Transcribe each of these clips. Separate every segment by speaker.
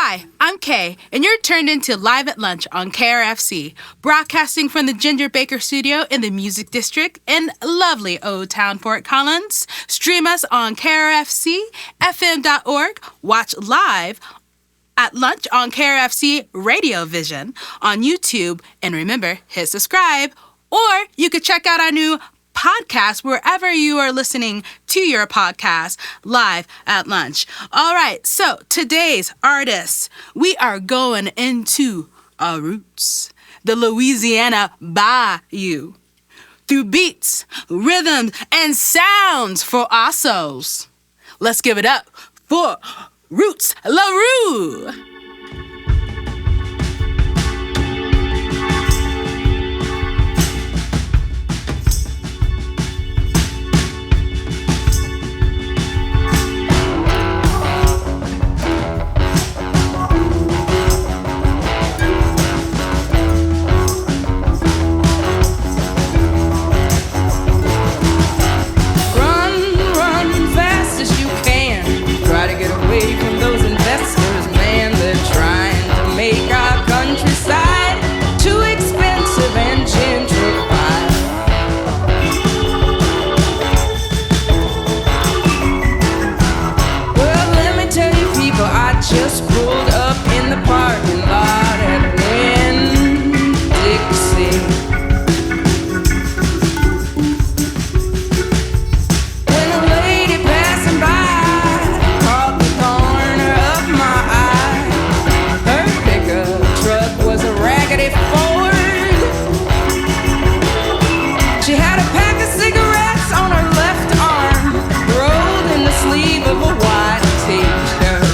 Speaker 1: Hi, I'm Kay, and you're tuned into Live at Lunch on KRFC, broadcasting from the Ginger Baker Studio in the Music District in lovely Old Town Fort Collins. Stream us on KRFCFM.org. Watch live at lunch on KRFC RadioVision on YouTube. And remember, hit subscribe. Or you could check out our new podcast wherever you are listening to your podcast, Live at Lunch. All right, so today's artists, we are going into our roots, the Louisiana Bayou, through beats, rhythms, and sounds for our souls. Let's give it up for Roots LaRue.
Speaker 2: Just pulled up in the parking lot at Winn-Dixie. When a lady passing by caught the corner of my eye. Her pickup truck was a raggedy Ford. She had a pack of cigarettes on her left arm, rolled in the sleeve of a white t-shirt.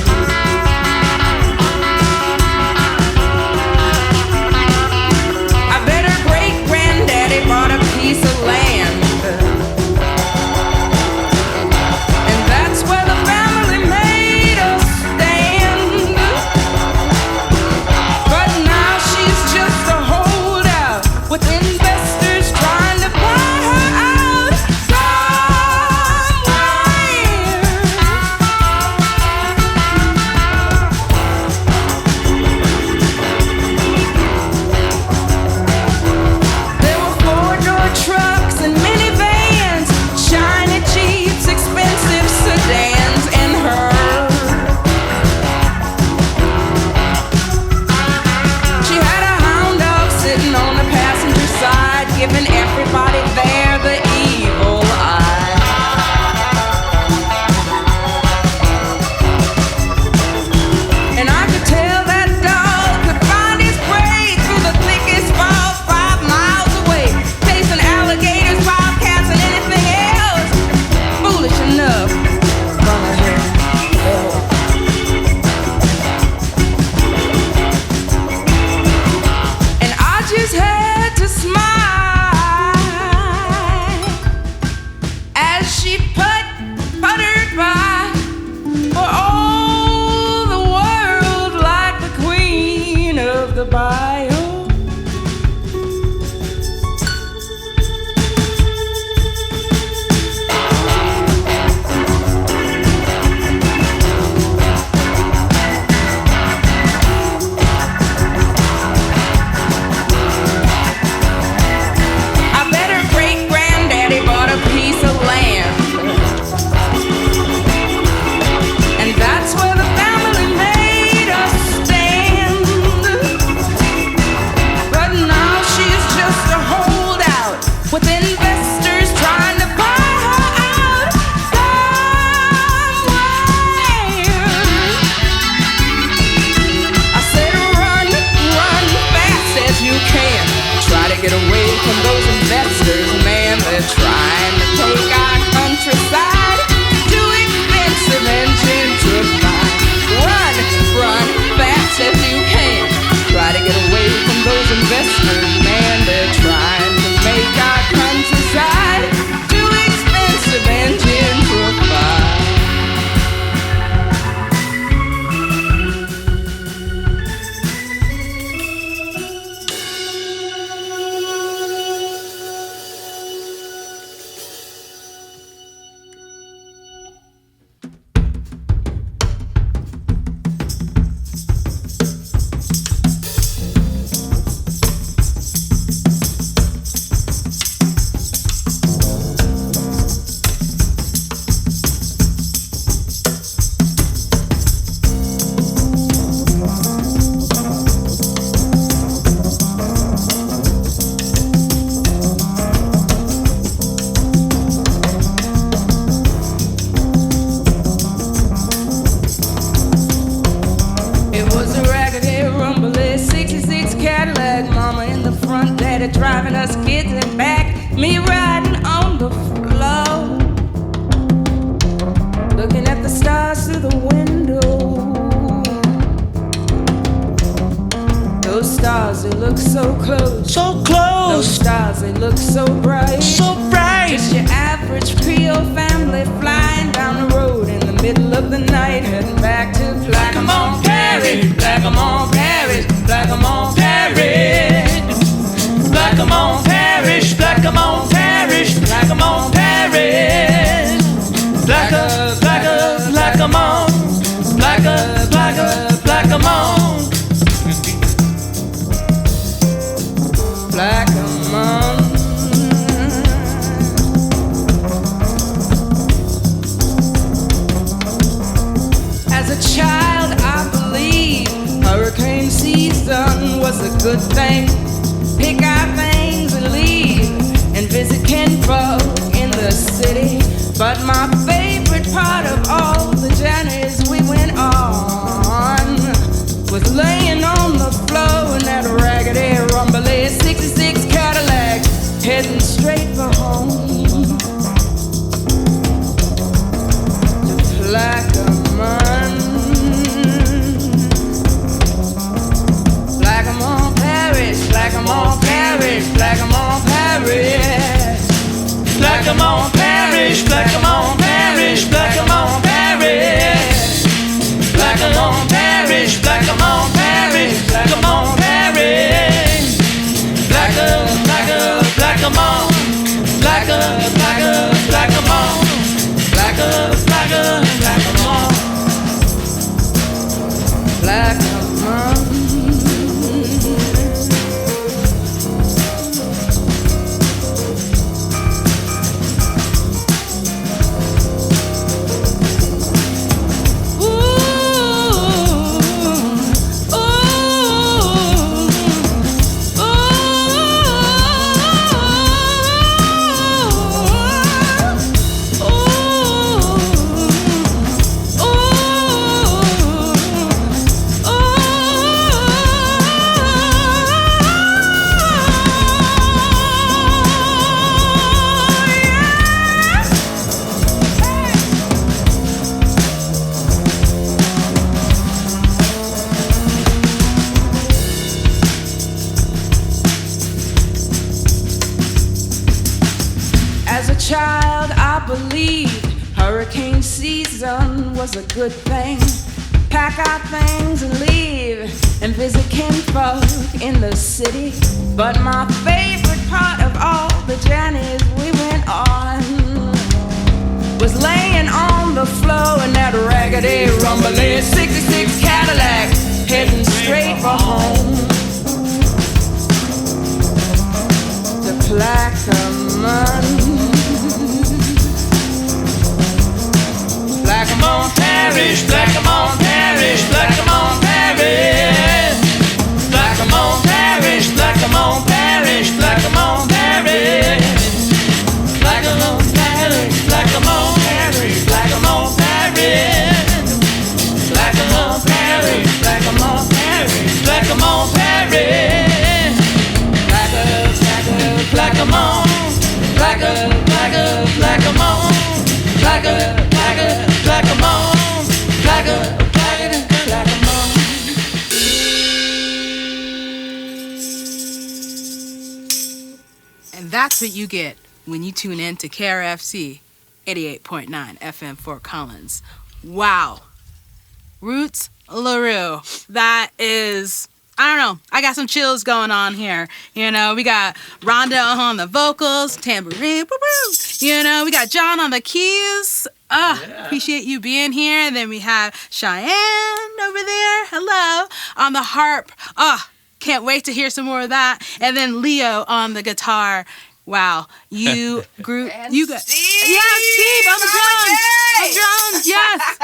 Speaker 2: Giving everybody there the evil eye. And I could tell that dog could find his way through the thickest fog 5 miles away, chasing alligators, bobcats, and anything else foolish enough from him. And I just had to smile she puttered by, for all the world like the queen of the bayou. I bet her great-granddaddy bought a piece of land. That's where the family made us stand. But now she's just a holdout with investors trying to buy her out somewhere. I said run, run fast as you can. Try to get away from those investors, man. They're trying to take our countryside. Too expensive and gentrified. Run, run fast as you can. Try to get away from those investors, man. They're trying to make our countryside too expensive and gentrified. driving us kids in back, me riding on the floor, looking at the stars through the window. Those stars, they look so close.
Speaker 3: So close.
Speaker 2: Those stars, they look so bright.
Speaker 3: So bright.
Speaker 2: Just your average Creole family flying down the road in the middle of the night, heading back to Blackamoon Parish, Blackamoon Parish, Blackamoon Parish, Blackamoon Parish, Blackamoon Parish, Blackamoon Parish, Blackamoon, Blackamoon, Blackamoon, Blackamoon. As a child, I believed hurricane season was a good thing. Pick our things and leave and visit kinfolk in the city. But my favorite part of all the journeys we went on was laying on the floor in that raggedy, rumbly 66 Cadillac, heading straight for home to Blackamoon, Blackamoon Parish, Blackamoon Parish, Blackamoon Parish, Blackamoon Parish, Blackamoon Parish, Blackamoon Parish, Blackamoon Parish, Blackamoon Parish, Blackamoon Parish, Blackamoon, Blackamoon, Blackamoon, Blackamoon, Blackamoon, Blackamoon. Child, I believed hurricane season was a good thing. Pack our things and leave and visit kinfolk in the city. But my favorite part of all the journeys we went on was laying on the floor in that raggedy, rumbly 66 Cadillac, heading straight for home to Blackamoon. Blackamoon Parish, Blackamoon Parish, Blackamoon Parish, Blackamoon Parish, Blackamoon Parish, Blackamoon Parish, Blackamoon Parish, Blackamoon Parish, Blackamoon Parish, Blackamoon Parish, Blackamoon Parish, Blackamoon Parish, Blackamoon, Blackamoon, Blackamoon, Blackamoon.
Speaker 1: And that's what you get when you tune in to KRFC 88.9 FM Fort Collins. Wow. Roots LaRue. That is, I don't know, I got some chills going on here. You know, we got Rhonda on the vocals, tambourine, woo-woo. You know, we got John on the keys. Appreciate you being here. And then we have Cheyenne over there. Hello. On the harp. Can't wait to hear some more of that. And then Leo on the guitar. Wow. You grew. You got
Speaker 2: Steve.
Speaker 1: Yeah, Steve on the drums. On drums. Yes.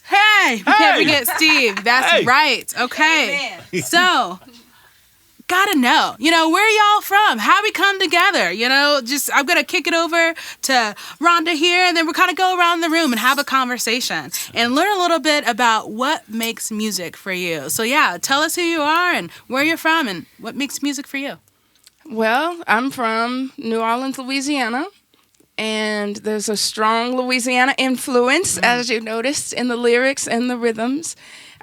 Speaker 1: Hey, we can't forget Steve. That's right. Okay.
Speaker 2: Amen.
Speaker 1: So, gotta know, where y'all from? How we come together? Just I'm gonna kick it over to Rhonda here, and then we'll kind of go around the room and have a conversation and learn a little bit about what makes music for you. So yeah, tell us who you are and where you're from and what makes music for you.
Speaker 3: Well, I'm from New Orleans, Louisiana, and there's a strong Louisiana influence, as you noticed, in the lyrics and the rhythms.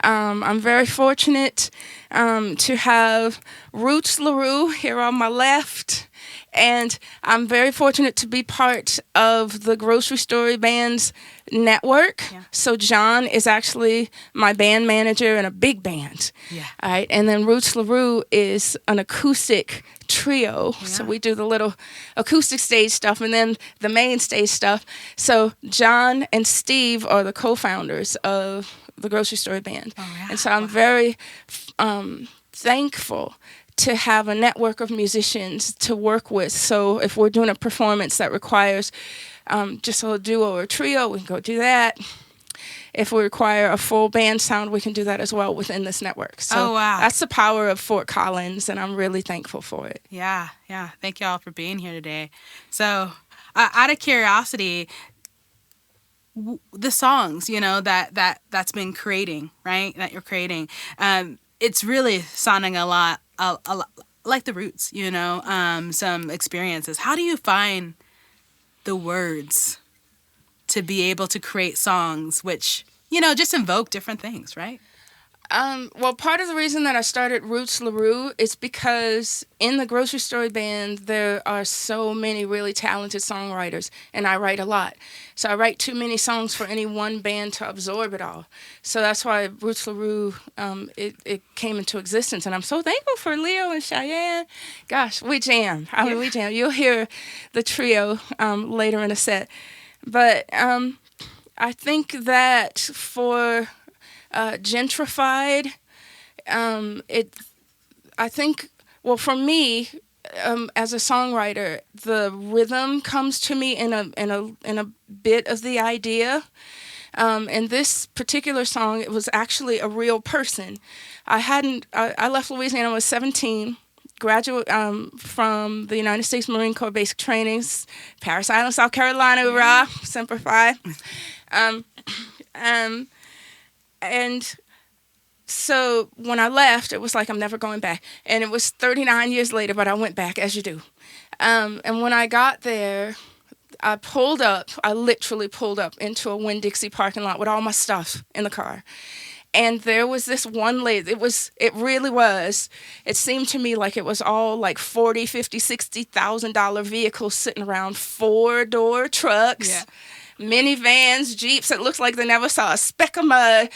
Speaker 3: I'm very fortunate to have Roux here on my left, and I'm very fortunate to be part of the Grocery Store Band's network.
Speaker 1: Yeah.
Speaker 3: So John is actually my band manager in a big band.
Speaker 1: Yeah.
Speaker 3: All right, and then Roux is an acoustic trio.
Speaker 1: Yeah.
Speaker 3: So we do the little acoustic stage stuff and then the main stage stuff. So John and Steve are the co-founders of the Grocery Store Band.
Speaker 1: Oh, yeah.
Speaker 3: And so I'm very thankful to have a network of musicians to work with. So if we're doing a performance that requires just a duo or trio, we can go do that. If we require a full band sound, we can do that as well within this network. So that's the power of Fort Collins, and I'm really thankful for it.
Speaker 1: Yeah. Thank you all for being here today. So, out of curiosity, the songs, that's been creating, right? That you're creating, it's really sounding a lot like the Roots, some experiences. How do you find the words to be able to create songs which, just invoke different things, right?
Speaker 3: Well, part of the reason that I started Roux is because in the Grocery Store Band, there are so many really talented songwriters, and I write a lot. So I write too many songs for any one band to absorb it all. So that's why Roux, it came into existence, and I'm so thankful for Leo and Cheyenne. Gosh, we jam. We jam. You'll hear the trio later in the set. But I think that for gentrified, for me, as a songwriter, the rhythm comes to me in a bit of the idea. In this particular song, it was actually a real person. I left Louisiana when I was 17. Graduate from the United States Marine Corps Basic Trainings, Parris Island, South Carolina, hurrah, Semper Fi. And so when I left, it was like, I'm never going back. And it was 39 years later, but I went back, as you do. And when I got there, I literally pulled up into a Winn-Dixie parking lot with all my stuff in the car. And there was this one lady, it seemed to me like it was all like $40,000, $50,000, $60,000 vehicles sitting around, 4-door trucks, minivans, Jeeps. It looks like they never saw a speck of mud.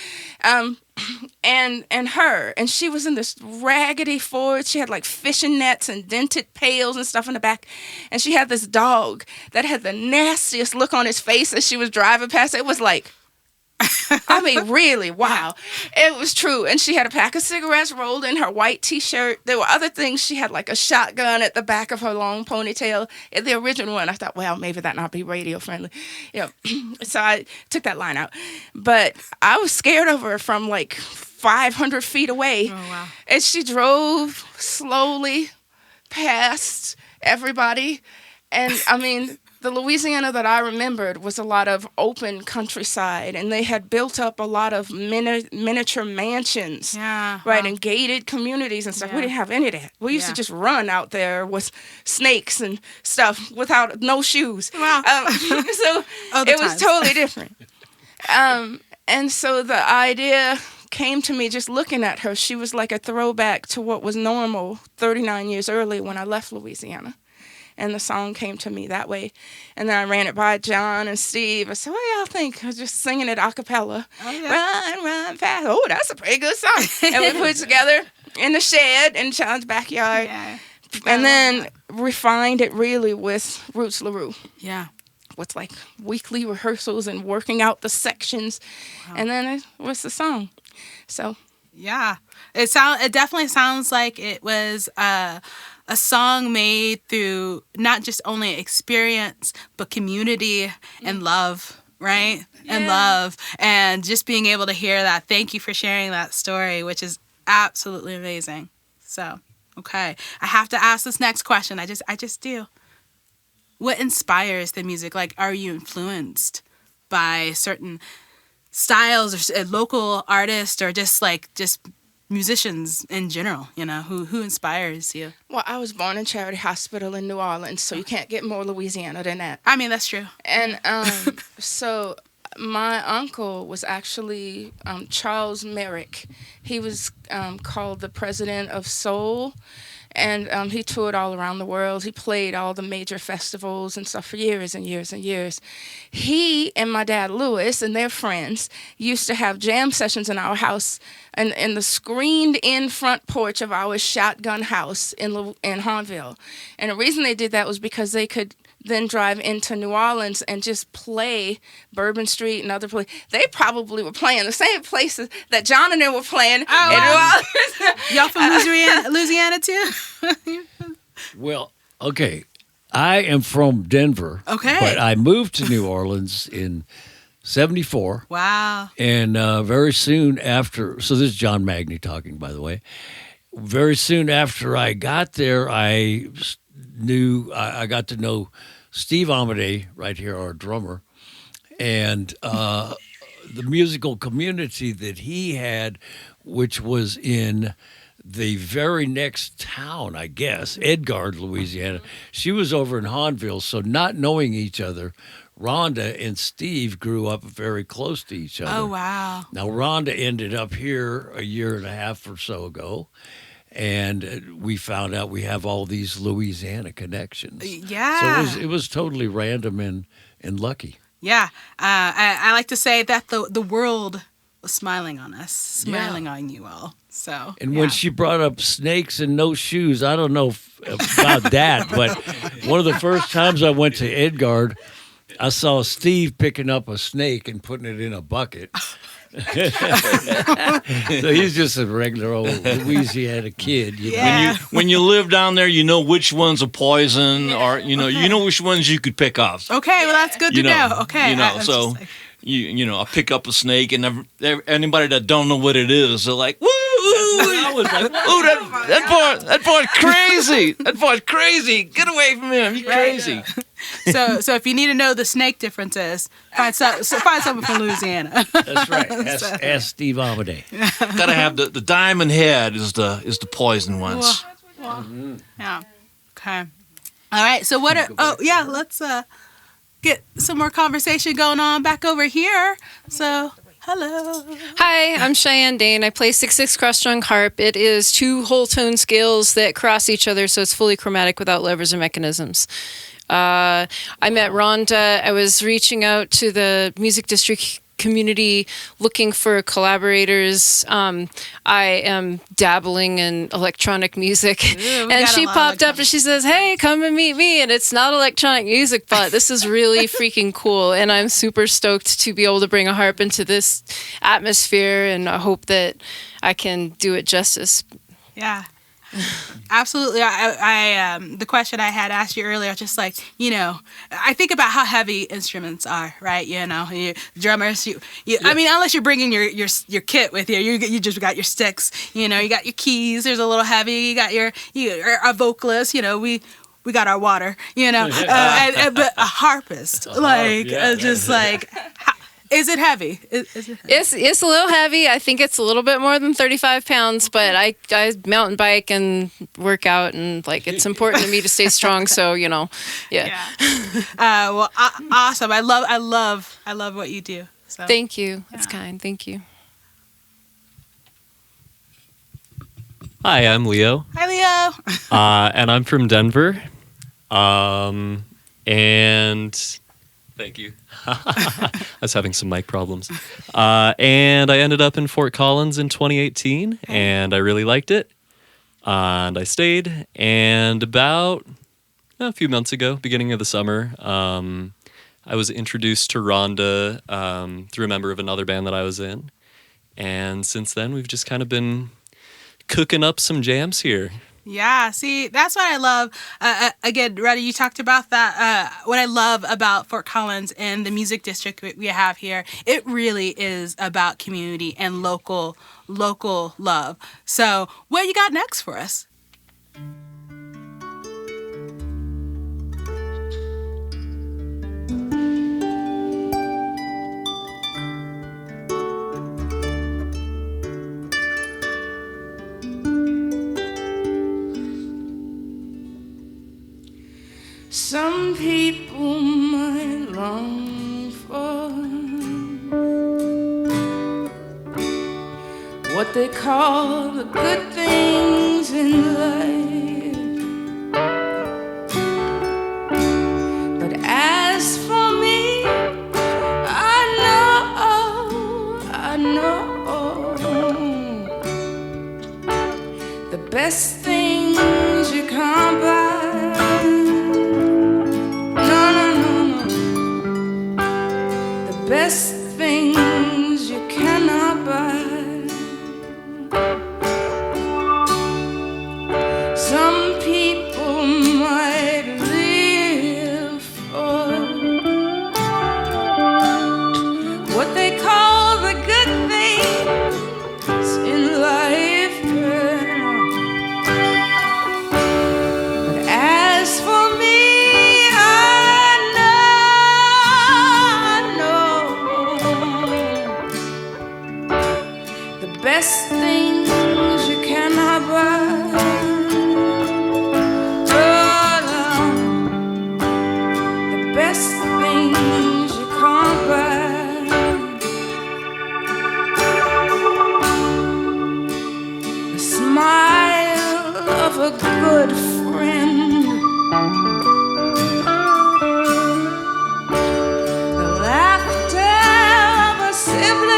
Speaker 3: And her, and she was in this raggedy Ford. She had like fishing nets and dented pails and stuff in the back. And she had this dog that had the nastiest look on his face as she was driving past. It was like, I mean, really, wow. It was true. And she had a pack of cigarettes rolled in her white T-shirt. There were other things. She had like a shotgun at the back of her long ponytail. In the original one, I thought, well, maybe that not be radio friendly. So I took that line out. But I was scared of her from like 500 feet away.
Speaker 1: Oh, wow.
Speaker 3: And she drove slowly past everybody. And I mean, the Louisiana that I remembered was a lot of open countryside, and they had built up a lot of miniature mansions, right, and gated communities and stuff. We didn't have any of that. We used to just run out there with snakes and stuff without no shoes.
Speaker 1: Wow.
Speaker 3: So it was totally different. And so the idea came to me just looking at her. She was like a throwback to what was normal 39 years earlier when I left Louisiana. And the song came to me that way. And then I ran it by John and Steve. I said, what do y'all think? I was just singing it a cappella. Oh, yeah. Run fast. Oh, that's a pretty good song. And we put it together in the shed in John's backyard. Yeah. And then refined it really with Roux.
Speaker 1: Yeah.
Speaker 3: With like weekly rehearsals and working out the sections. Wow. And then it was the song. So. Yeah.
Speaker 1: It definitely sounds like it was a song made through not just only experience, but community and love, right? Yeah. And love. And just being able to hear that. Thank you for sharing that story, which is absolutely amazing. So, okay. I have to ask this next question. I just do. What inspires the music? Like, are you influenced by certain styles or local artists, or just musicians in general? Who inspires you?
Speaker 3: Well, I was born in Charity Hospital in New Orleans, so you can't get more Louisiana than that.
Speaker 1: I mean, that's true.
Speaker 3: And so my uncle was actually Charles Merrick. He was called the president of soul, and he toured all around the world. He played all the major festivals and stuff for years and years and years. He and my dad, Louis, and their friends used to have jam sessions in our house and in the screened-in front porch of our shotgun house in Hahnville. And the reason they did that was because they could then drive into New Orleans and just play Bourbon Street and other places. They probably were playing the same places that John and them were playing in New Orleans.
Speaker 1: Y'all from Louisiana too?
Speaker 4: Well, okay. I am from Denver.
Speaker 1: Okay.
Speaker 4: But I moved to New Orleans in 1974.
Speaker 1: Wow.
Speaker 4: And very soon after, so this is John Magny talking, by the way. Very soon after I got there, I got to know Steve Amadei right here, our drummer, and the musical community that he had, which was in the very next town, I guess, Edgard, Louisiana. She was over in Hahnville, so not knowing each other, Rhonda and Steve grew up very close to each other.
Speaker 1: Oh, wow.
Speaker 4: Now, Rhonda ended up here a year and a half or so ago, and we found out we have all these Louisiana connections.
Speaker 1: Yeah.
Speaker 4: So it was totally random and lucky.
Speaker 1: Yeah. I like to say that the world was smiling on us, smiling on you all. So.
Speaker 4: And when she brought up snakes and no shoes, I don't know about that, but one of the first times I went to Edgard, I saw Steve picking up a snake and putting it in a bucket. So he's just a regular old Louisiana kid. You know?
Speaker 1: Yeah.
Speaker 5: When you live down there, you know which ones are poison, or you know which ones you could pick up.
Speaker 1: Okay, well that's good to know. Okay,
Speaker 5: So I pick up a snake, and anybody that don't know what it is, they're like, "Woo!" I was like, "Ooh, that boy's crazy! That boy's crazy! Get away from him! He's crazy!"
Speaker 1: So if you need to know the snake differences, find someone from Louisiana.
Speaker 4: That's right. Ask Steve Amadei.
Speaker 5: Gotta have the diamond head is the poison ones.
Speaker 1: Yeah. Okay. All right. So let's get some more conversation going on back over here. So. Hello.
Speaker 6: Hi, I'm Cheyenne Dane. I play 6/6 cross-strung harp. It is 2 whole tone scales that cross each other, so it's fully chromatic without levers or mechanisms. I met Rhonda. I was reaching out to the music district community looking for collaborators. I am dabbling in electronic music. And she popped up and she says, "Hey, come and meet me." And it's not electronic music, but this is really freaking cool. And I'm super stoked to be able to bring a harp into this atmosphere, and I hope that I can do it justice.
Speaker 1: Yeah. Absolutely. I the question I had asked you earlier, just like, I think about how heavy instruments are, right? You drummers, I mean, unless you're bringing your kit with you, you just got your sticks, you got your keys, there's a little heavy, you got our vocalist, we got our water, but a harpist, is it heavy? Is it heavy?
Speaker 6: It's a little heavy. I think it's a little bit more than 35 pounds, but I mountain bike and work out, and it's important to me to stay strong. So yeah.
Speaker 1: Awesome. I love what you do. So.
Speaker 6: Thank you. That's kind. Thank you.
Speaker 7: Hi, I'm Leo.
Speaker 1: Hi, Leo.
Speaker 7: And I'm from Denver. And thank you. I was having some mic problems. And I ended up in Fort Collins in 2018, and I really liked it. And I stayed. And about a few months ago, beginning of the summer, I was introduced to Rhonda through a member of another band that I was in. And since then, we've just kind of been cooking up some jams here.
Speaker 1: Yeah, see, that's what I love. Again, Rhonda, you talked about that. What I love about Fort Collins and the music district we have here, it really is about community and local love. So what you got next for us?
Speaker 3: Some people might long for what they call the good things in life. But as for me, I know the best things you can't buy. Best things you cannot buy. Some people might live for what they call the good things in life. But as for me, best things you cannot buy. Oh, the best things you can't buy. The smile of a good friend, the laughter of a sibling,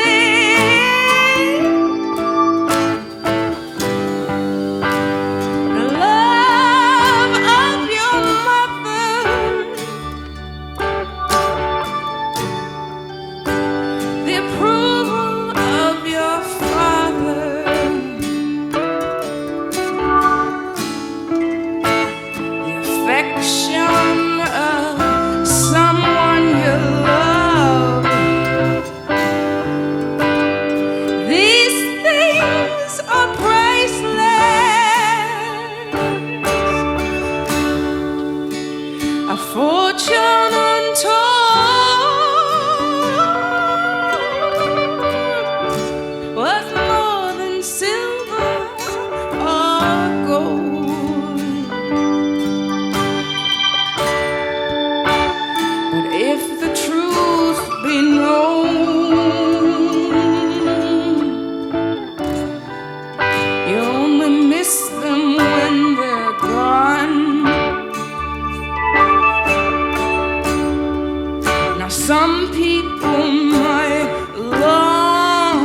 Speaker 3: some people might long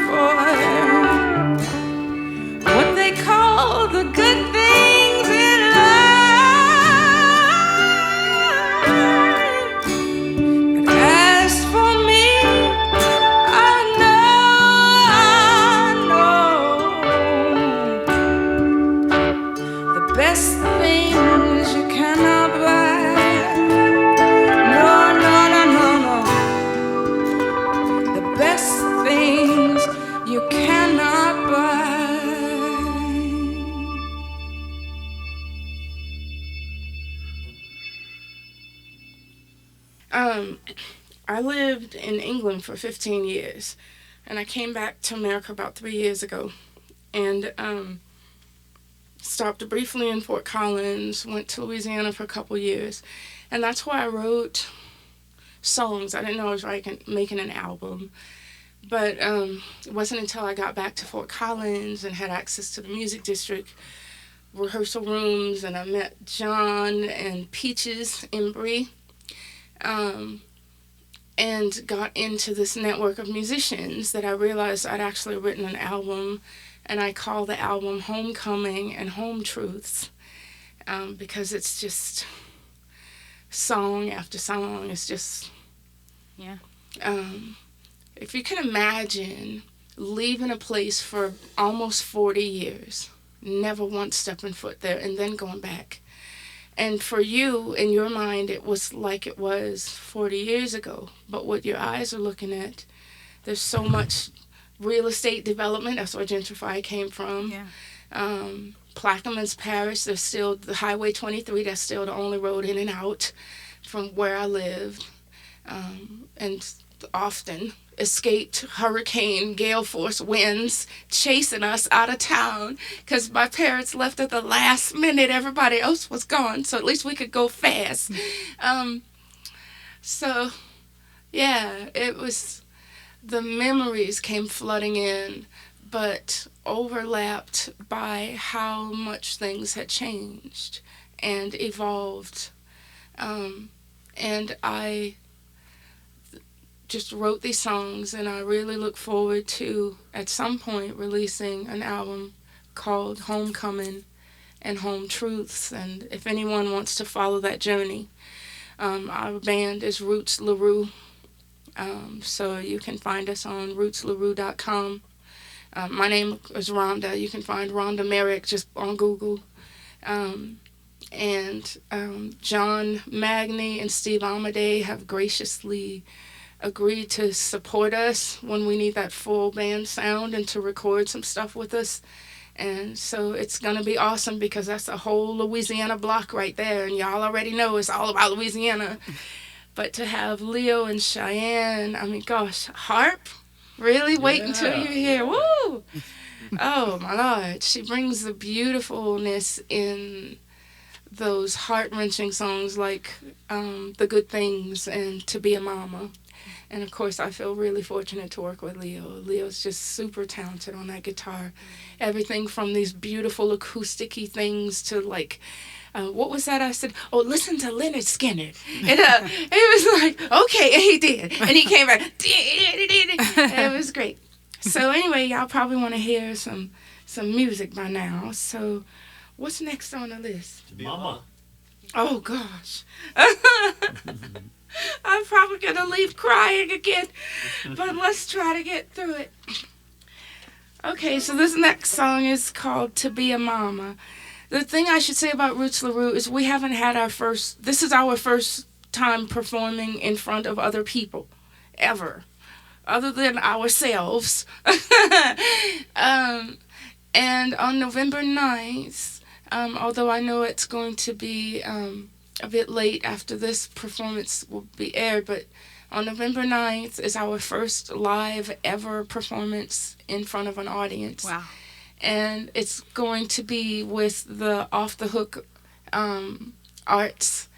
Speaker 3: for what they call the good things in life. But as for me, I know the best things you cannot buy. You cannot buy. I lived in England for 15 years, and I came back to America about 3 years ago, and stopped briefly in Fort Collins, went to Louisiana for a couple years, and that's where I wrote songs. I didn't know I was making an album. But it wasn't until I got back to Fort Collins and had access to the music district rehearsal rooms, and I met John and Peaches in Bree, and got into this network of musicians that I realized I'd actually written an album, and I call the album Homecoming and Home Truths, because it's just song after song. It's just,
Speaker 1: yeah.
Speaker 3: If you can imagine leaving a place for almost 40 years, never once stepping foot there, and then going back. And for you, in your mind, it was like it was 40 years ago. But what your eyes are looking at, there's so much real estate development. That's where Gentrify came from.
Speaker 1: Yeah.
Speaker 3: Plaquemines Parish, there's still the Highway 23, that's still the only road in and out from where I lived. And often escaped hurricane, gale force winds chasing us out of town because my parents left at the last minute. Everybody else was gone, so at least we could go fast. So, yeah, it was, the memories came flooding in, but overlapped by how much things had changed and evolved. And I just wrote these songs, and I really look forward to, at some point, releasing an album called Homecoming and Home Truths. And if anyone wants to follow that journey, our band is Roots LaRue. So you can find us on rootslarue.com. My name is Rhonda. You can find Rhonda Merrick just on Google. And John Magny and Steve Amadei have graciously agreed to support us when we need that full band sound and to record some stuff with us. And so it's going to be awesome because that's a whole Louisiana block right there. And y'all already know it's all about Louisiana. But to have Leo and Cheyenne, I mean, gosh, harp? Really? Wait until you hear, woo! Oh, my Lord. She brings the beautifulness in those heart-wrenching songs like The Good Things and To Be a Mama. And, of course, I feel really fortunate to work with Leo. Leo's just super talented on that guitar. Everything from these beautiful acoustic-y things to, like, what was that I said? Oh, listen to Leonard Skinner. And it was like, okay, and he did. And he came back. It was great. So anyway, y'all probably want to hear some music by now. So what's next on the list?
Speaker 4: Mama.
Speaker 3: Oh, gosh. I'm probably going to leave crying again. But let's try to get through it. Okay, so this next song is called To Be a Mama. The thing I should say about Roots LaRue is we haven't had this is our first time performing in front of other people, ever, other than ourselves. And on November 9th, although I know it's going to be a bit late after this performance will be aired, but on November 9th is our first live ever performance in front of an audience.
Speaker 1: Wow.
Speaker 3: And it's going to be with the Off the Hook Arts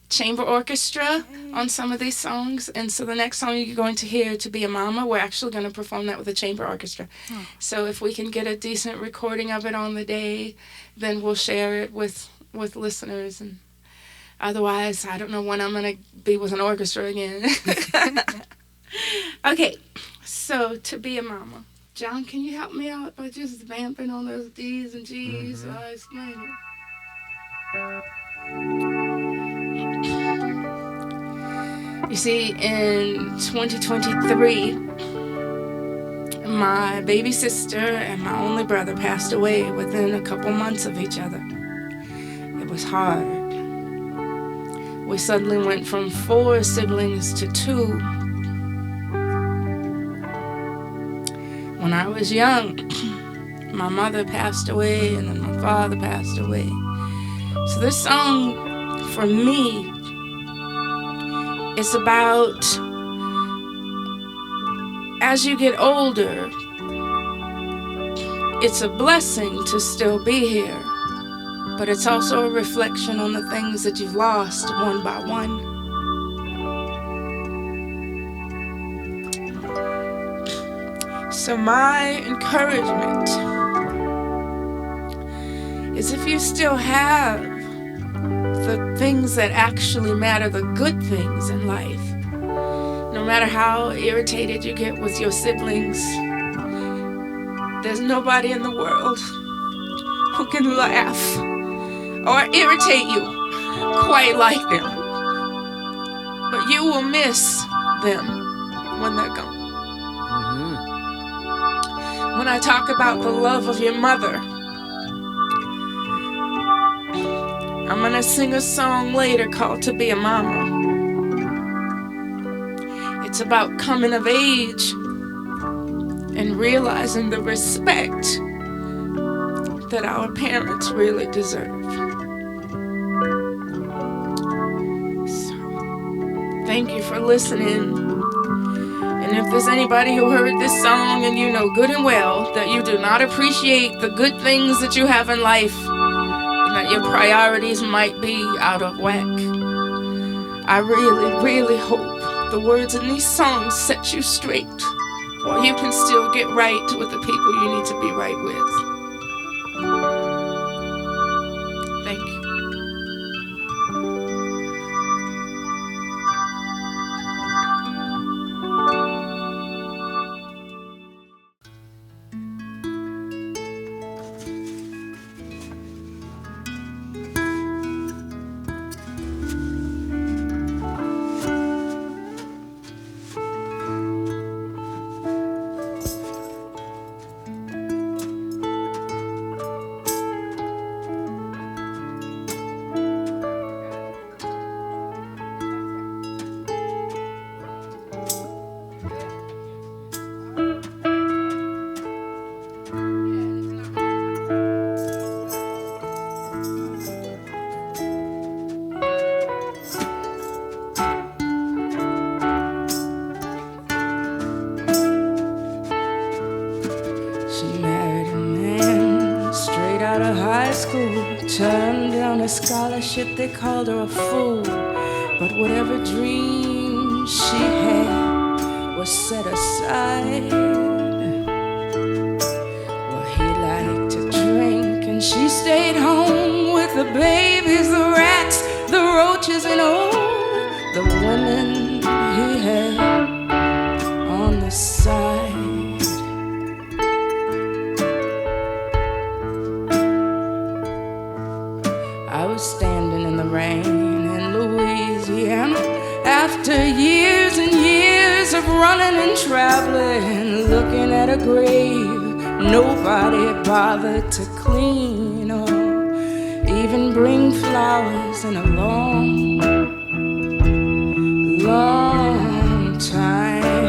Speaker 3: Chamber Orchestra on some of these songs. And so the next song you're going to hear, To Be a Mama, we're actually going to perform that with the Chamber Orchestra. So if we can get a decent recording of it on the day, then we'll share it with listeners. And otherwise, I don't know when I'm going to be with an orchestra again. Okay, so To Be a Mama. John, can you help me out by just vamping on those D's and G's while I explain it? You see, in 2023, my baby sister and my only brother passed away within a couple months of each other. It was hard. We suddenly went from 4 siblings to 2. When I was young, my mother passed away and then my father passed away. So this song, for me, is about as you get older, it's a blessing to still be here, but it's also a reflection on the things that you've lost one by one. So my encouragement is if you still have the things that actually matter, the good things in life, no matter how irritated you get with your siblings, there's nobody in the world who can laugh or irritate you quite like them. But you will miss them when they're gone. When I talk about the love of your mother, I'm gonna sing a song later called To Be a Mama. It's about coming of age and realizing the respect that our parents really deserve. So, thank you for listening. And if there's anybody who heard this song and you know good and well that you do not appreciate the good things that you have in life and that your priorities might be out of whack, I really, really hope the words in these songs set you straight while you can still get right with the people you need to be right with. Thank you. Turned down a scholarship, they called her a fool. But whatever dream she had was set aside. Well, he liked to drink and she stayed home with the babies, the rats, the roaches, and all the women he had on the side. Standing in the rain in Louisiana after years and years of running and traveling, looking at a grave nobody bothered to clean or even bring flowers in a long, long time.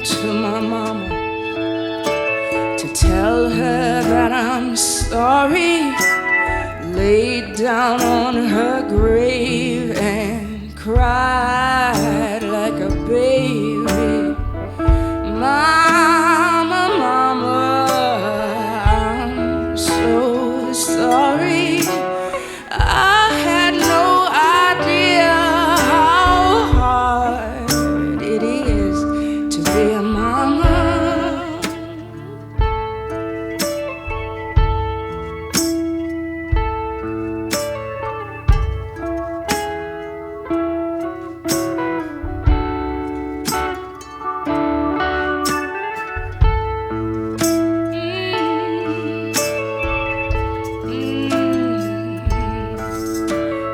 Speaker 3: To my mama to tell her that I'm sorry, laid down on her grave and cried like a baby. Mama, mama, I'm so sorry. I had no idea how hard it is to be a mama.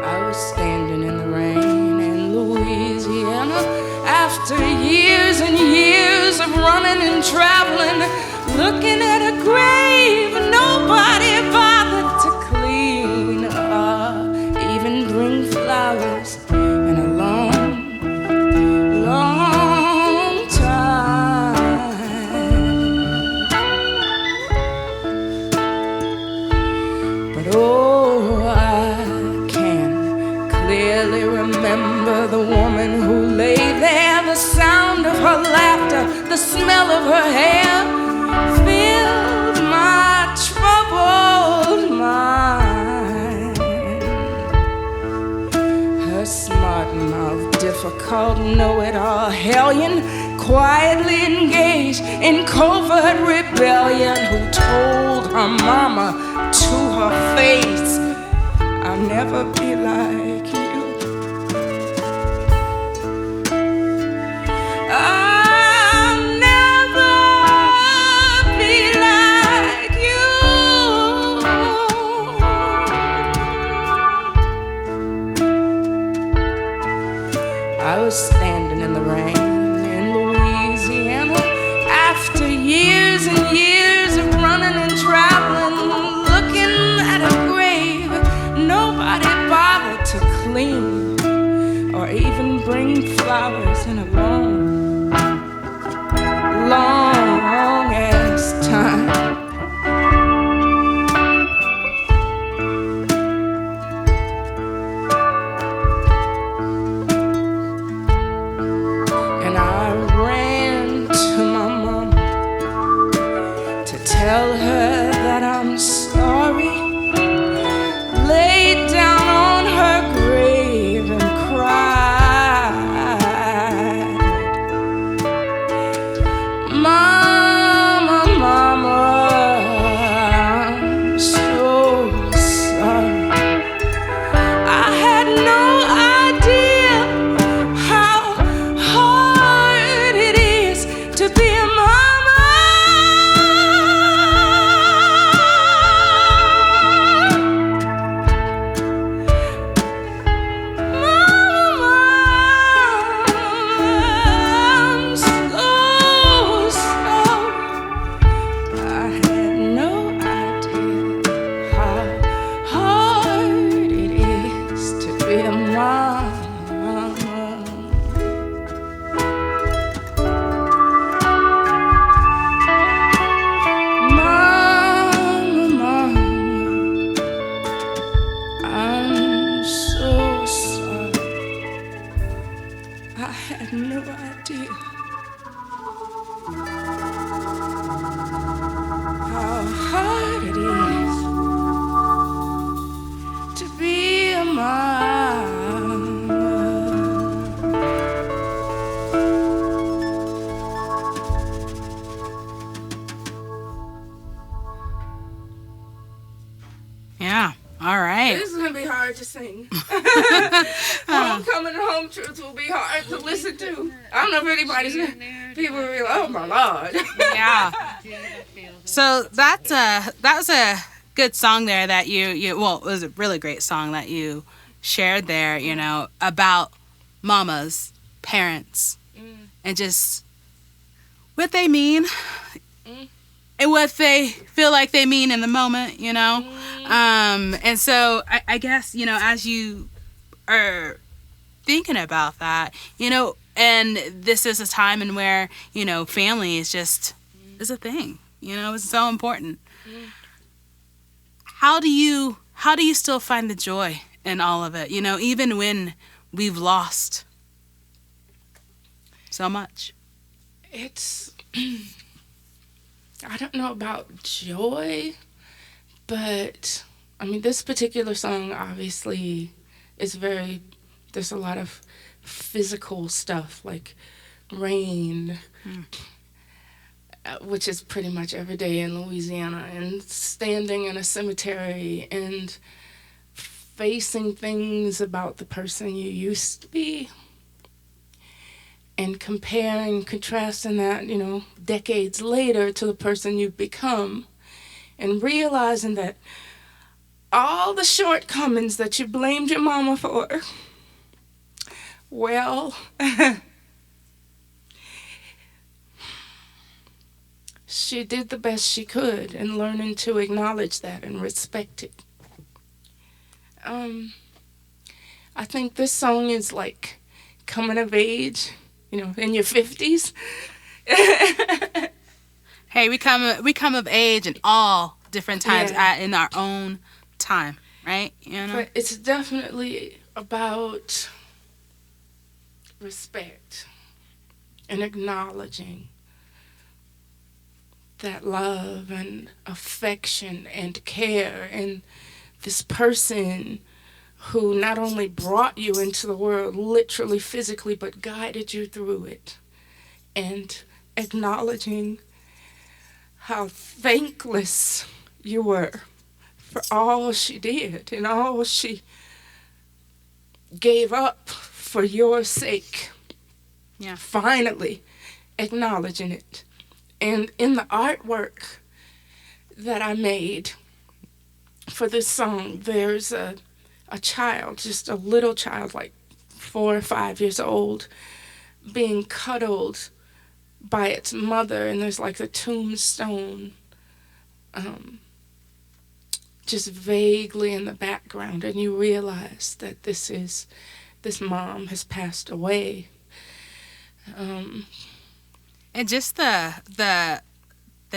Speaker 3: I was standing in the rain in Louisiana after years and years of running and traveling, looking at a grave nobody bothered to clean or even bring flowers in a long, long time. But oh, I can clearly remember the woman who lay there, the sound of her laughter, the smell of her hair filled my troubled mind. Her smart mouth, difficult, know-it-all hellion, quietly engaged in covert rebellion, who told her mama to her face, I'll never be like you. I'll never be like you. I was standing in the rain in Louisiana after years and years of running and traveling, looking at a grave nobody bothered to clean or even bring flowers in a long, long ass time. had no idea how hard it is to be a mom.
Speaker 1: Yeah. All right.
Speaker 3: This is gonna be hard to sing. Homecoming and Home Truth will be hard to listen to. I don't know if anybody's gonna. People will be like, "Oh my Lord."
Speaker 1: Yeah. So that was a good song there that you well, it was a really great song that you shared there, you know, about mamas, parents, and just what they mean and what they feel like they mean in the moment, you know. And so I guess, you know, as you are thinking about that, you know, and this is a time in where, you know, family is a thing, you know, it's so important. How do you still find the joy in all of it, you know, even when we've lost so much?
Speaker 3: It's, I don't know about joy, but I mean, this particular song obviously is there's a lot of physical stuff like rain, which is pretty much every day in Louisiana, and standing in a cemetery and facing things about the person you used to be and comparing, contrasting that, you know, decades later to the person you've become, and realizing that all the shortcomings that you blamed your mama for, well, she did the best she could in learning to acknowledge that and respect it. I think this song is like coming of age, you know, in your 50s.
Speaker 1: Hey, we come of age in all different times in our own time, right? You know?
Speaker 3: But it's definitely about respect and acknowledging that love and affection and care and this person who not only brought you into the world literally, physically, but guided you through it, and acknowledging how thankless you were for all she did and all she gave up for your sake.
Speaker 1: Yeah.
Speaker 3: Finally acknowledging it. And in the artwork that I made for this song, there's a child, just a little child, like 4 or 5 years old, being cuddled by its mother, and there's like a tombstone just vaguely in the background, and you realize that this mom has passed away.
Speaker 1: And just the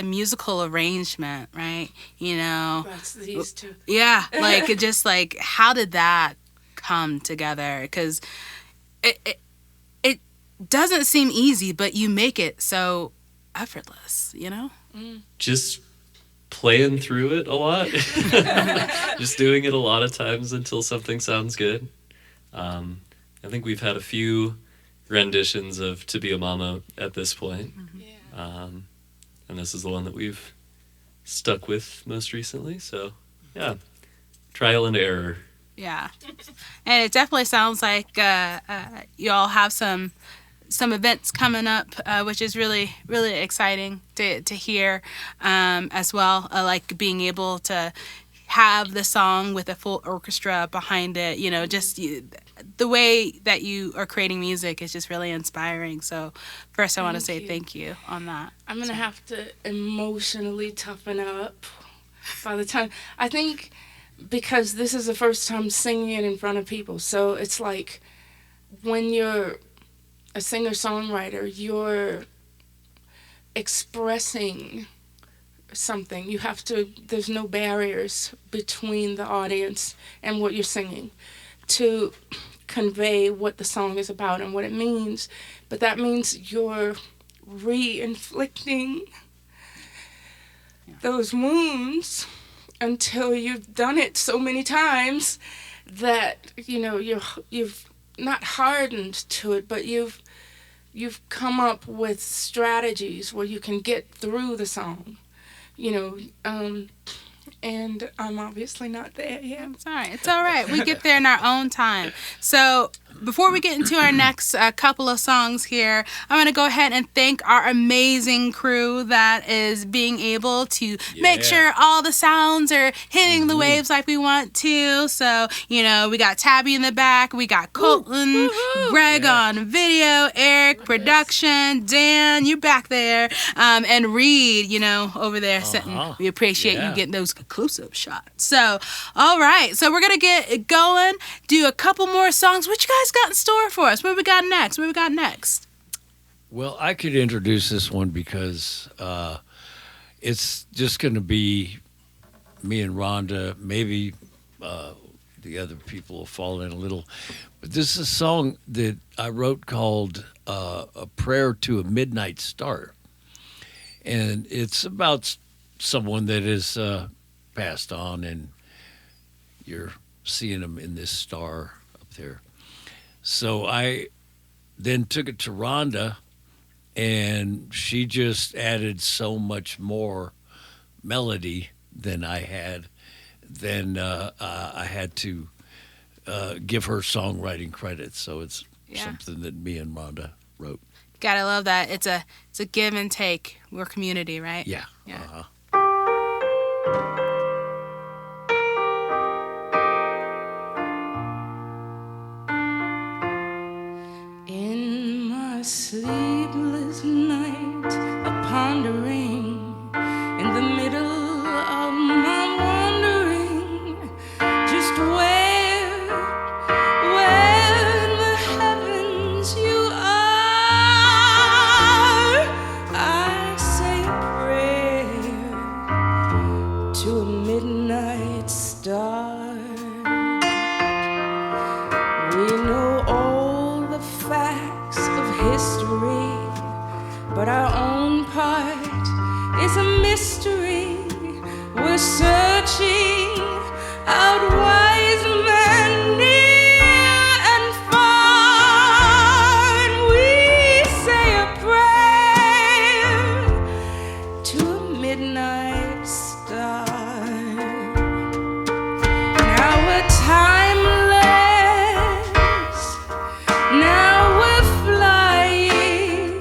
Speaker 1: musical arrangement, right? You know,
Speaker 3: That's these two.
Speaker 1: yeah, like it just like how did that come together? Because it doesn't seem easy, but you make it so effortless, you know?
Speaker 7: Just playing through it a lot. Just doing it a lot of times until something sounds good. I think we've had a few renditions of To Be a Mama at this point. And this is the one that we've stuck with most recently. So, yeah, trial and error.
Speaker 1: Yeah. And it definitely sounds like you all have some events coming up, which is really, really exciting to hear as well. Like being able to have the song with a full orchestra behind it, you know, just the way that you are creating music is just really inspiring. So first I want to say thank you on that.
Speaker 3: I'm going to have to emotionally toughen up by the time, I think, because this is the first time singing it in front of people. So it's like when you're a singer-songwriter, you're expressing something. You have to, there's no barriers between the audience and what you're singing. To convey what the song is about and what it means, but that means you're re-inflicting those wounds until you've done it so many times that you've not hardened to it, but you've come up with strategies where you can get through the song, and I'm obviously not there yet.
Speaker 1: It's all right. It's all right. We get there in our own time. So before we get into our next couple of songs here, I'm going to go ahead and thank our amazing crew that is being able to make sure all the sounds are hitting the waves like we want to. So, we got Tabby in the back. We got Colton, Greg on video, Eric, production, Dan, you back there, and Reed, over there sitting. We appreciate you getting those close-up shots. So, all right. So we're going to get going, do a couple more songs. What you guys got in store for us? What we got next?
Speaker 4: Well, I could introduce this one because it's just going to be me and Rhonda. Maybe the other people will fall in a little. But this is a song that I wrote called A Prayer to a Midnight Star. And it's about someone that is passed on, and you're seeing them in this star up there. So I then took it to Rhonda, and she just added so much more melody than I had. Then I had to give her songwriting credit. So it's something that me and Rhonda wrote.
Speaker 1: Gotta love that. It's a give and take. We're community, right?
Speaker 4: Yeah.
Speaker 3: In my sleepless night, a pondering, in the middle of my wandering, just where in the heavens you are, I say a prayer to a midnight star. We know all the facts of history, but our own part is a mystery. We're searching out wise men near and far, and we say a prayer to a midnight star. Now we're timeless, now we're flying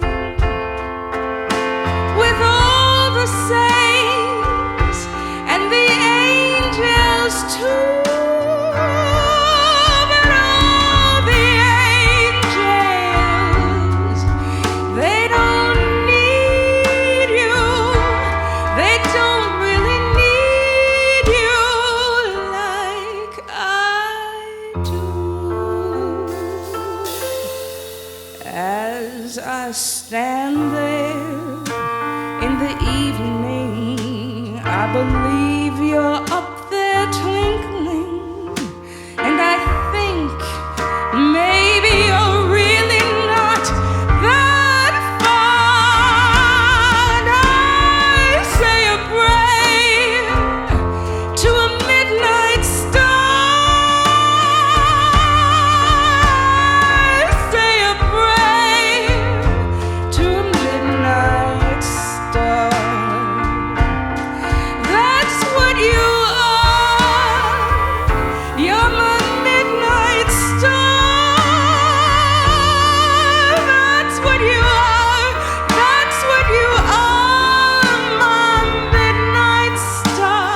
Speaker 3: with all the saints and the angels too. But all the angels, they don't need you. They don't really need you like I do. As I stand there in the evening, I believe you're up there twinkling, and I think maybe you're really not that far. And I say a prayer to a midnight star. I say a prayer to a midnight star. That's what you are. You're my midnight star. That's what you are. That's what you are, my midnight star.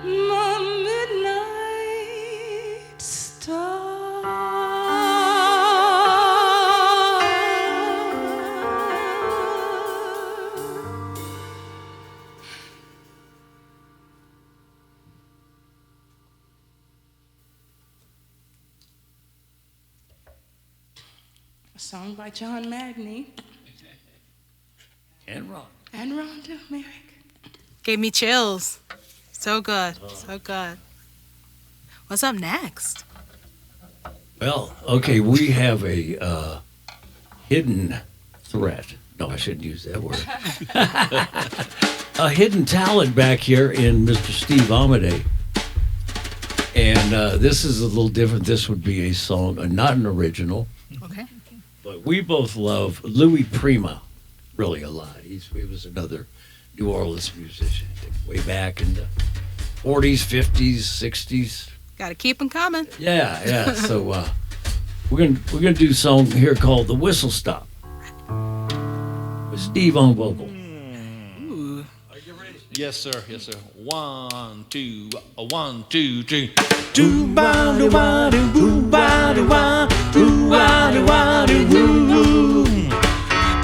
Speaker 3: My midnight star. A song by John Magny.
Speaker 4: And Ron.
Speaker 3: And Rhonda Merrick.
Speaker 1: Gave me chills. So good. So good. What's up next?
Speaker 4: Well, okay, we have a hidden threat. No, I shouldn't use that word. A hidden talent back here in Mr. Steve Amadei. And this is a little different. This would be a song, not an original.
Speaker 1: Okay.
Speaker 4: But we both love Louis Prima really a lot. He was another New Orleans musician way back in the 40s, 50s, 60s.
Speaker 1: Got to keep them coming.
Speaker 4: Yeah. So we're gonna do a song here called "The Whistle Stop" with Steve on vocal.
Speaker 1: Ooh.
Speaker 5: Yes, sir. 1, 2, 1, 2, 3.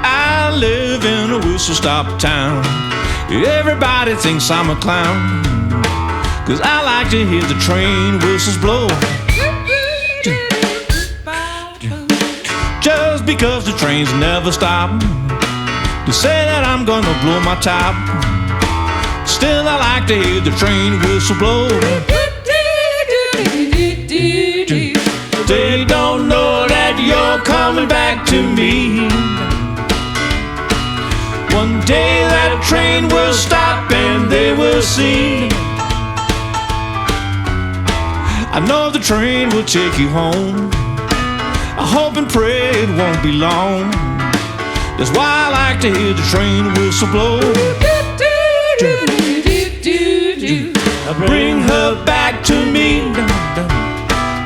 Speaker 5: I live in a whistle stop town. Everybody thinks I'm a clown, 'cause I like to hear the train whistles blow. Just because the trains never stop, to say that I'm gonna blow my top. Still I like to hear the train whistle blow. They don't know that you're coming back to me. One day that train will stop and they will see. I know the train will take you home. I hope and pray it won't be long. That's why I like to hear the train whistle blow. Bring her back to me.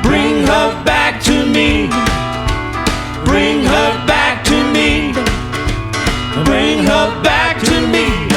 Speaker 5: Bring her back to me. Bring her back to me. Bring her back to me.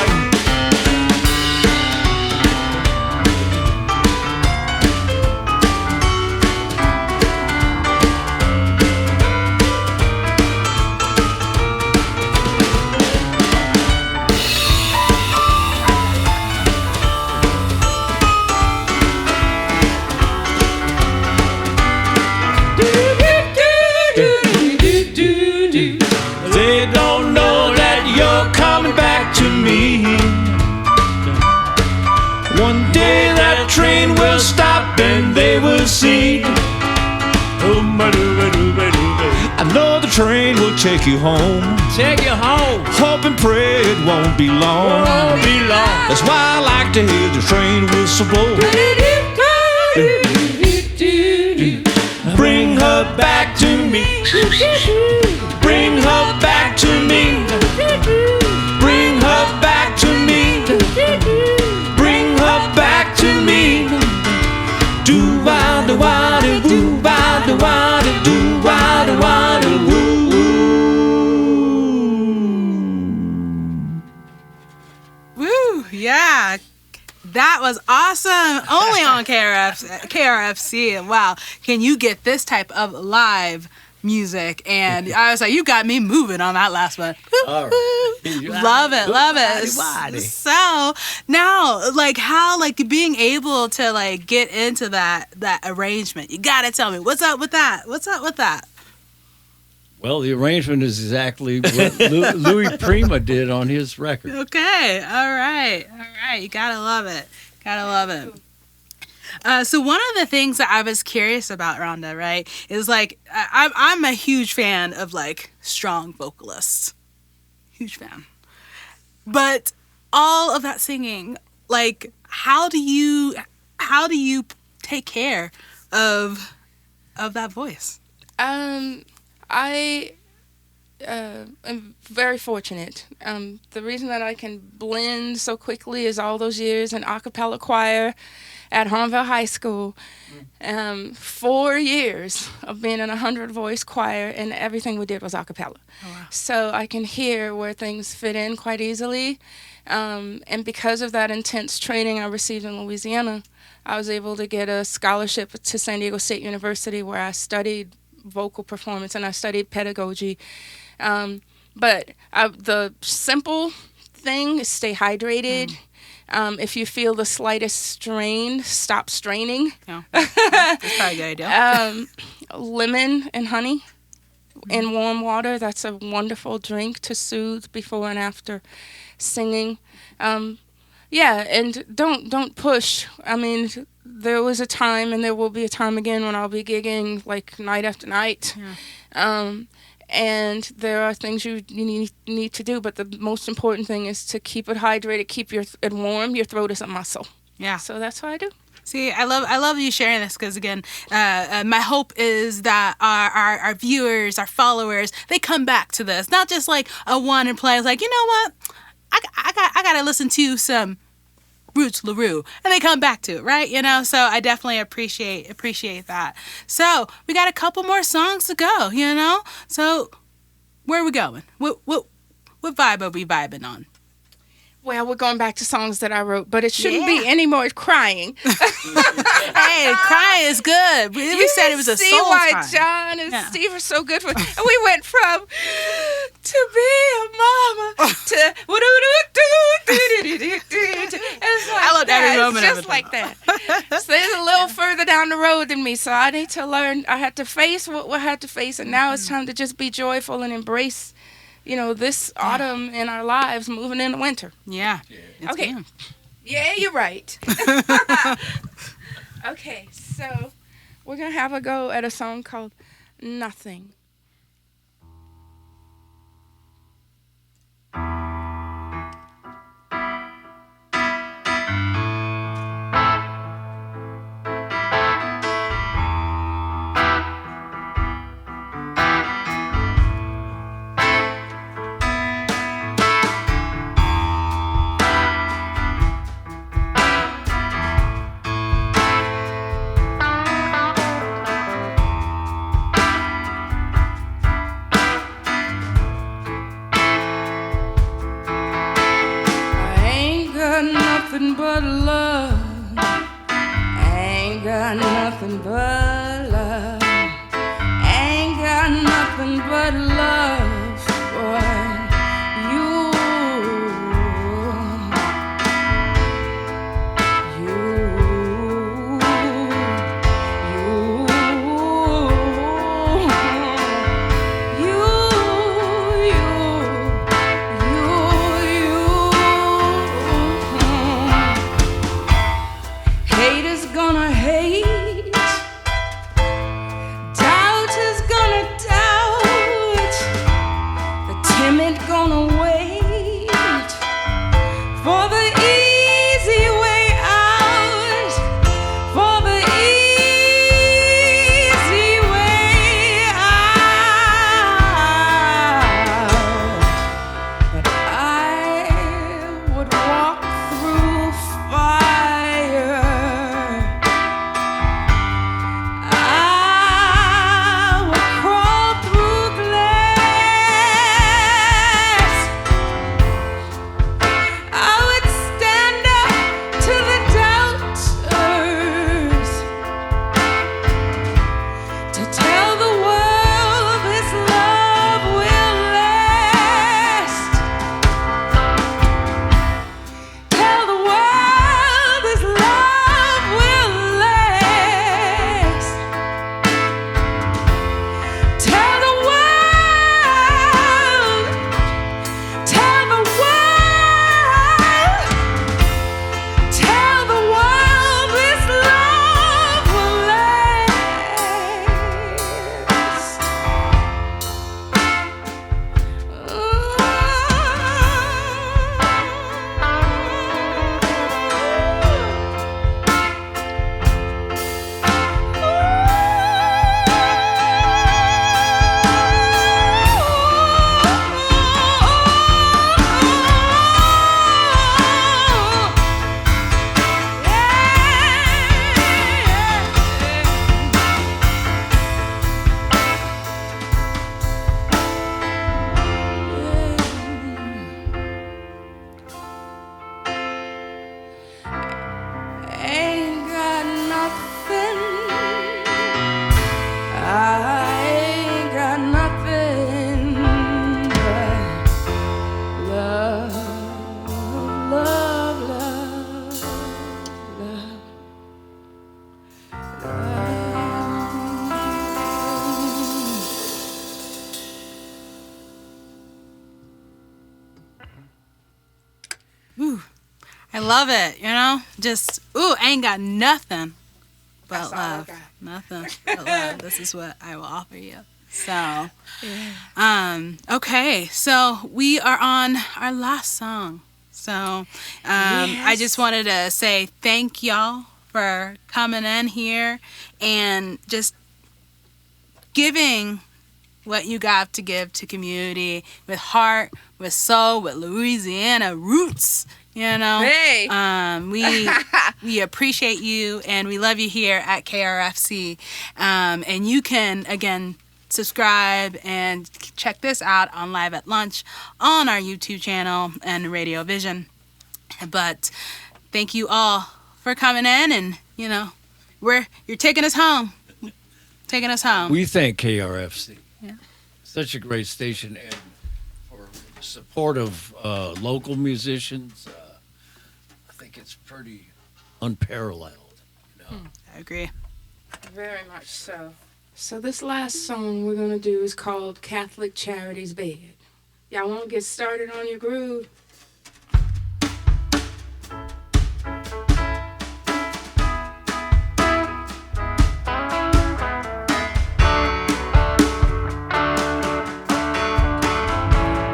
Speaker 5: They don't know that you're coming back to me. One day that train will stop and they will see. I know the train will take you home.
Speaker 4: Take you home.
Speaker 5: Hope and pray it won't be long. That's why I like to hear the train whistle blow. Bring her back to me. Bring her back to me. Bring her back to me. Bring her back to me. Do wah do wah do wah do wah do wah do wah do woo.
Speaker 1: Woo. Yeah. That was awesome. Only on KRFC. Wow. Can you get this type of live music? And I was like, you got me moving on that last one.
Speaker 4: All right.
Speaker 1: Love it.
Speaker 4: Body.
Speaker 1: So now, like, how, like, being able to, like, get into that arrangement, you got to tell me, what's up with that?
Speaker 4: Well, the arrangement is exactly what Louis Prima did on his record.
Speaker 1: Okay. All right. You gotta love it. So one of the things that I was curious about, Rhonda, right, is like I'm a huge fan of like strong vocalists, huge fan. But all of that singing, like, how do you take care of that voice?
Speaker 3: I am very fortunate. The reason that I can blend so quickly is all those years in a cappella choir at Harmville High School. 4 years of being in a 100-voice choir, and everything we did was a cappella.
Speaker 1: Oh, wow.
Speaker 3: So I can hear where things fit in quite easily. And because of that intense training I received in Louisiana, I was able to get a scholarship to San Diego State University, where I studied vocal performance and I studied pedagogy. But the simple thing is stay hydrated. If you feel the slightest strain, stop straining.
Speaker 1: Yeah. That's probably a good idea.
Speaker 3: Lemon and honey in warm water. That's a wonderful drink to soothe before and after singing. Yeah, and don't push. I mean, there was a time, and there will be a time again when I'll be gigging like night after night. Yeah. And there are things you need to do, but the most important thing is to keep it hydrated, keep it warm. Your throat is a muscle.
Speaker 1: Yeah.
Speaker 3: So that's what I do.
Speaker 1: See, I love you sharing this because, again, my hope is that our viewers, our followers, they come back to this. Not just like a one and play. It's like, you know what? I got to listen to some Roots LaRue, and they come back to it, right? You know, so I definitely appreciate that. So we got a couple more songs to go, you know. So where are we going? What vibe are we vibing on?
Speaker 3: Well, we're going back to songs that I wrote, but it shouldn't be any more crying.
Speaker 1: Hey, crying is good. We said it was a soul
Speaker 3: see why
Speaker 1: time.
Speaker 3: John and Steve are so good for. And we went from to be a mama to.
Speaker 1: I loved every moment
Speaker 3: it's
Speaker 1: of
Speaker 3: just
Speaker 1: it.
Speaker 3: like that. So they're a little further down the road than me, so I need to learn. I had to face what I had to face, and now it's time to just be joyful and embrace, you know, this autumn in our lives, moving into winter.
Speaker 1: Yeah.
Speaker 3: Okay.
Speaker 1: Good.
Speaker 3: Yeah, you're right. Okay, so we're going to have a go at a song called Nothing. Nothing but love. Ain't got nothing but love. Ain't got nothing but love for you. Haters gonna hate, doubt is gonna doubt, the timid gonna wait for the easy way out, for the easy way out. But I would walk through fire. I would crawl through glass.
Speaker 1: I love it, you know? Just, I ain't got nothing but
Speaker 3: That's all I
Speaker 1: love.
Speaker 3: got.
Speaker 1: Nothing but love. This is what I will offer you. So, okay. So we are on our last song. So I just wanted to say thank y'all for coming in here and just giving what you got to give to community with heart, with soul, with Louisiana roots. You know,
Speaker 3: Hey.
Speaker 1: we appreciate you and we love you here at KRFC. And you can again subscribe and check this out on Live at Lunch on our YouTube channel and RadioVision. But thank you all for coming in, and you know, you're taking us home. Taking us home.
Speaker 4: We thank KRFC.
Speaker 1: Yeah.
Speaker 4: Such a great station, and for the support of local musicians. I think it's pretty unparalleled. You know?
Speaker 1: I agree.
Speaker 3: Very much so. So this last song we're gonna do is called Catholic Charity's Bed. Y'all wanna get started on your groove?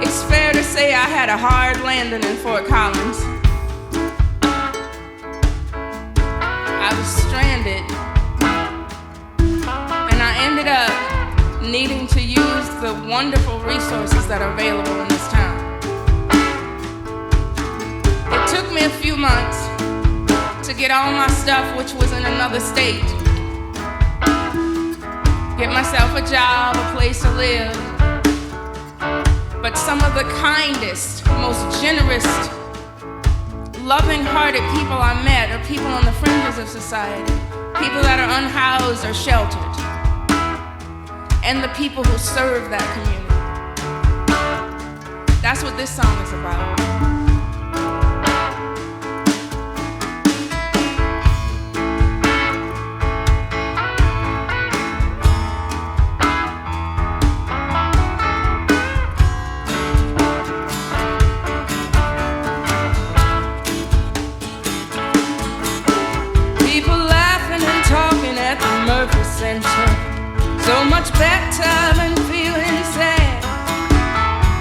Speaker 3: It's fair to say I had a hard landing in Fort Collins. I was stranded, and I ended up needing to use the wonderful resources that are available in this town. It took me a few months to get all my stuff, which was in another state, get myself a job, a place to live. But some of the kindest, most generous, loving-hearted people I met are people on the fringes of society, people that are unhoused or sheltered, and the people who serve that community. That's what this song is about. So much better than feeling sad.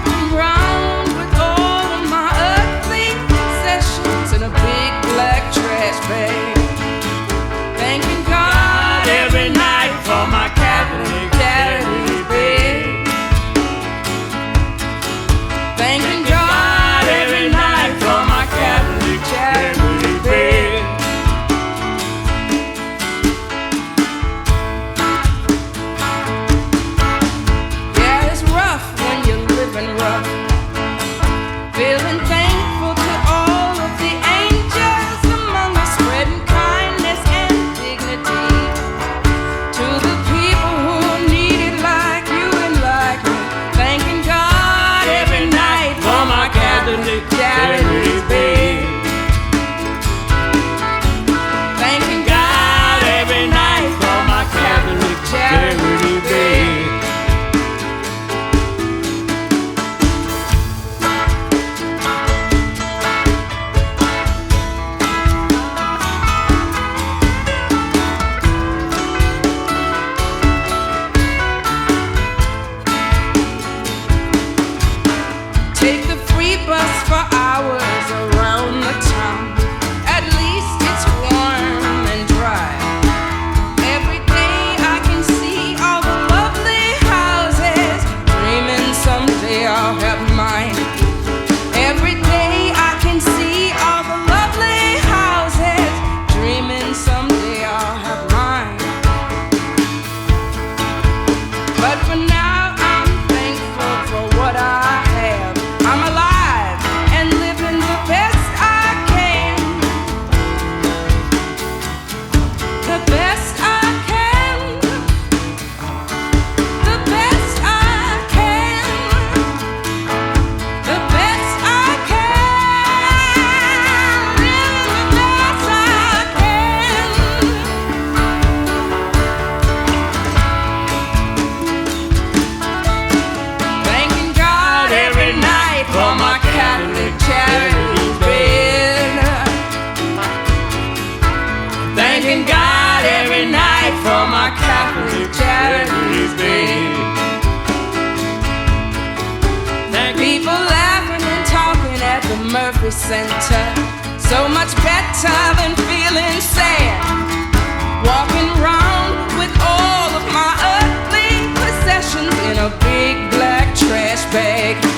Speaker 3: I'm round with all of my earthly possessions in a big black trash bag. Thanking God every night for my Catholic charity bed. Thanking God every night for my Catholic charity bed. Feeling thankful to all of the angels among us, spreading kindness and dignity to the people who need it like you and like me. Thanking God every night for my Catholic charity bed. Thanking God every night for my Catholic charity bed. Take the free bus for hours around the town. At least it's warm and dry. Every day I can see all the lovely houses, dreaming someday I'll have mine. Every day I can see all the lovely houses, dreaming someday I'll have mine. But for now I'm thankful for what I have. I'm alive and living the best I can.
Speaker 2: Shopping center, so much better than feeling sad. Walking around with all of my earthly possessions in a big black trash bag.